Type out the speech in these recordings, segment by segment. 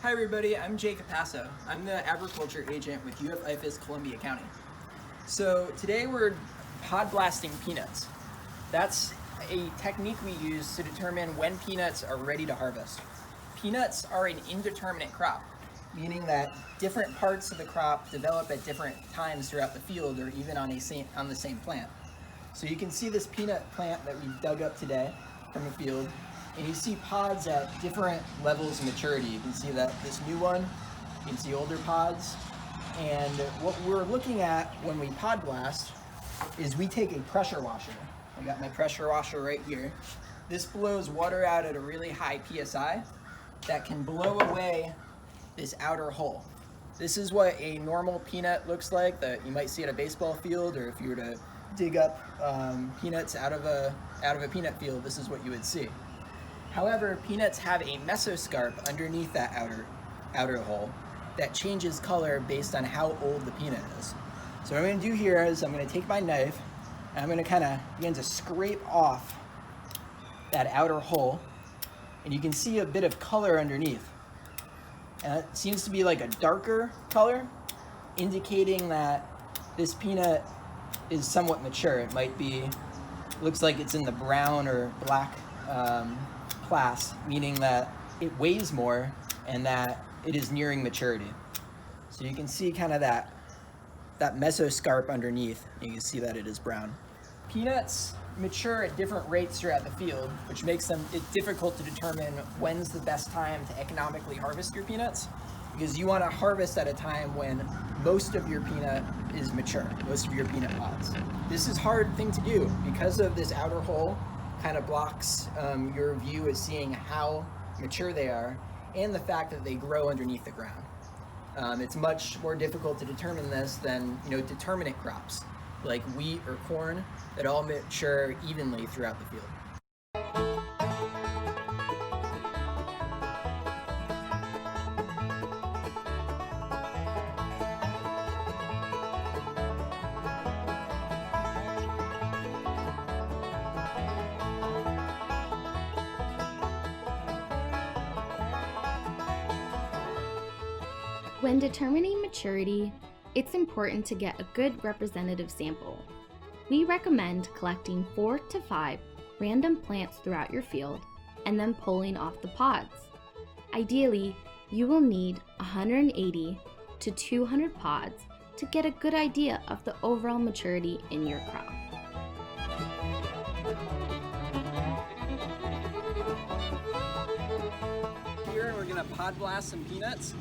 Hi everybody, I'm Jake Capasso. I'm the agriculture agent with IFAS Columbia County. So today we're pod blasting peanuts. That's a technique we use to determine when peanuts are ready to harvest. Peanuts are an indeterminate crop, meaning that different parts of the crop develop at different times throughout the field or even on the same plant. So you can see this peanut plant that we've dug up today from the field, and you see pods at different levels of maturity. You can see that this new one, you can see older pods, and what we're looking at when we pod blast is we take a pressure washer. I got my pressure washer right here. This blows water out at a really high PSI that can blow away this outer hull. This is what a normal peanut looks like that you might see at a baseball field, or if you were to dig up peanuts out of a peanut field, this is what you would see. However, peanuts have a mesoscarp underneath that outer hull that changes color based on how old the peanut is. So what I'm going to do here is I'm going to take my knife and I'm going to kind of begin to scrape off that outer hull, and you can see a bit of color underneath. And it seems to be like a darker color, indicating that this peanut is somewhat mature. It might be, looks like it's in the brown or black class, meaning that it weighs more and that it is nearing maturity. So you can see kind of that mesoscarp underneath. You can see that it is brown. Peanuts mature at different rates throughout the field, which makes it difficult to determine when's the best time to economically harvest your peanuts, because you want to harvest at a time when most of your peanut is mature, most of your peanut pods. This is a hard thing to do because of this outer hull kind of blocks your view of seeing how mature they are, and the fact that they grow underneath the ground. It's much more difficult to determine this than determinate crops like wheat or corn that all mature evenly throughout the field. When determining maturity, it's important to get a good representative sample. We recommend collecting 4 to 5 random plants throughout your field and then pulling off the pods. Ideally, you will need 180 to 200 pods to get a good idea of the overall maturity in your crop. Here we're going to pod blast some peanuts.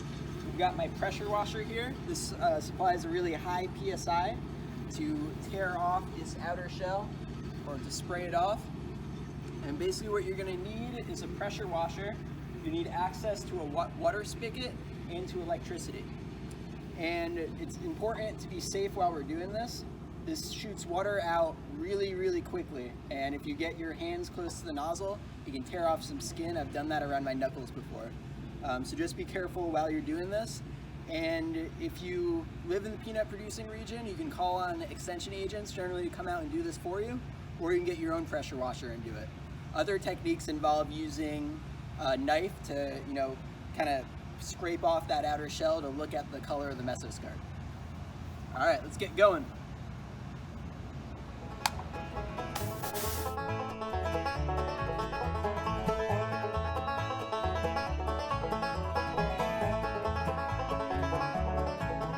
We've got my pressure washer here. This supplies a really high PSI to tear off this outer shell or to spray it off. And basically what you're going to need is a pressure washer. You need access to a water spigot and to electricity. And it's important to be safe while we're doing this. This shoots water out really, really quickly. And if you get your hands close to the nozzle, you can tear off some skin. I've done that around my knuckles before. So just be careful while you're doing this. And if you live in the peanut producing region, you can call on extension agents generally to come out and do this for you, or you can get your own pressure washer and do it. Other techniques involve using a knife to, kind of scrape off that outer shell to look at the color of the mesoscarp. All right, let's get going.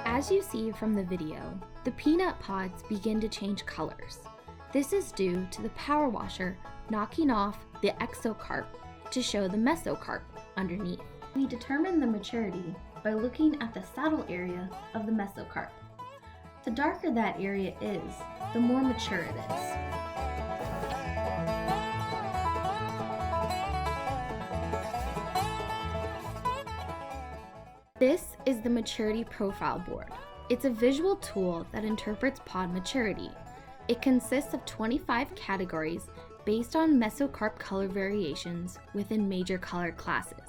As you see from the video, the peanut pods begin to change colors. This is due to the power washer knocking off the exocarp to show the mesocarp underneath. We determine the maturity by looking at the saddle area of the mesocarp. The darker that area is, the more mature it is. This is the maturity profile board. It's a visual tool that interprets pod maturity. It consists of 25 categories based on mesocarp color variations within major color classes.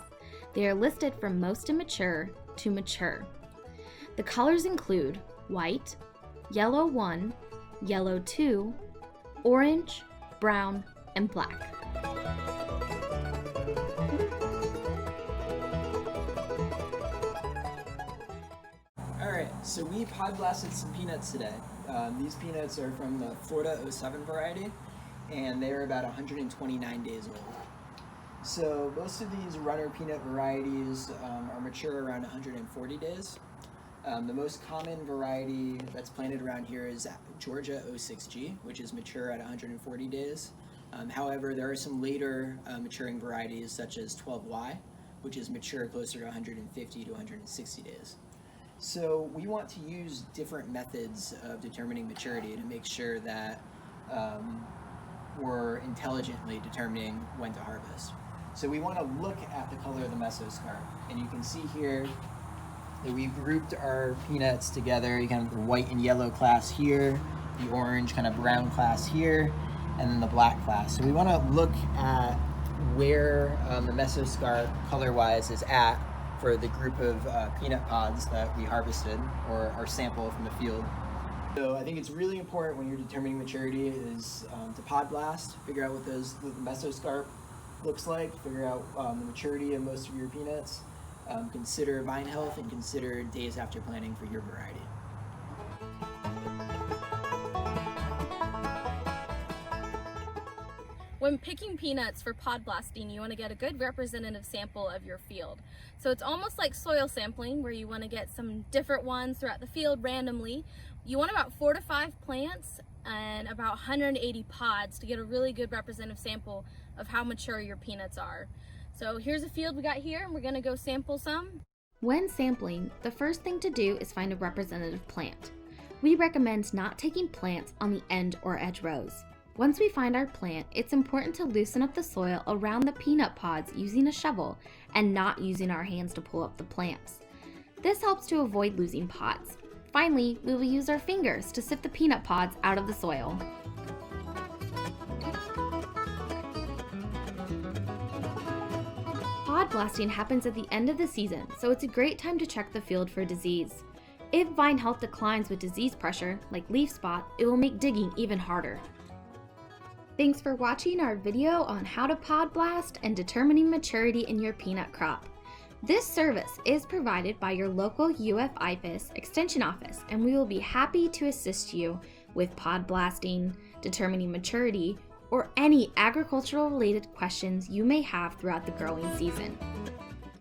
They are listed from most immature to mature. The colors include white, yellow 1, yellow 2, orange, brown, and black. So we pod blasted some peanuts today. These peanuts are from the Florida 07 variety, and they're about 129 days old. So most of these runner peanut varieties are mature around 140 days. The most common variety that's planted around here is Georgia 06G, which is mature at 140 days. However, there are some later maturing varieties such as 12Y, which is mature closer to 150 to 160 days. So we want to use different methods of determining maturity to make sure that we're intelligently determining when to harvest. So we want to look at the color of the mesoscarp, and you can see here that we've grouped our peanuts together. You kind of the white and yellow class here, the orange kind of brown class here, and then the black class. So we want to look at where the mesoscarp color-wise is at for the group of peanut pods that we harvested or our sample from the field. So I think it's really important when you're determining maturity is to pod blast, figure out what the mesoscarp looks like, figure out the maturity of most of your peanuts, consider vine health, and consider days after planting for your variety. When picking peanuts for pod blasting, you want to get a good representative sample of your field. So it's almost like soil sampling, where you want to get some different ones throughout the field randomly. You want about 4 to 5 plants and about 180 pods to get a really good representative sample of how mature your peanuts are. So here's a field we got here, and we're going to go sample some. When sampling, the first thing to do is find a representative plant. We recommend not taking plants on the end or edge rows. Once we find our plant, it's important to loosen up the soil around the peanut pods using a shovel and not using our hands to pull up the plants. This helps to avoid losing pods. Finally, we will use our fingers to sift the peanut pods out of the soil. Pod blasting happens at the end of the season, so it's a great time to check the field for disease. If vine health declines with disease pressure, like leaf spot, it will make digging even harder. Thanks for watching our video on how to pod blast and determining maturity in your peanut crop. This service is provided by your local IFAS Extension Office, and we will be happy to assist you with pod blasting, determining maturity, or any agricultural related questions you may have throughout the growing season.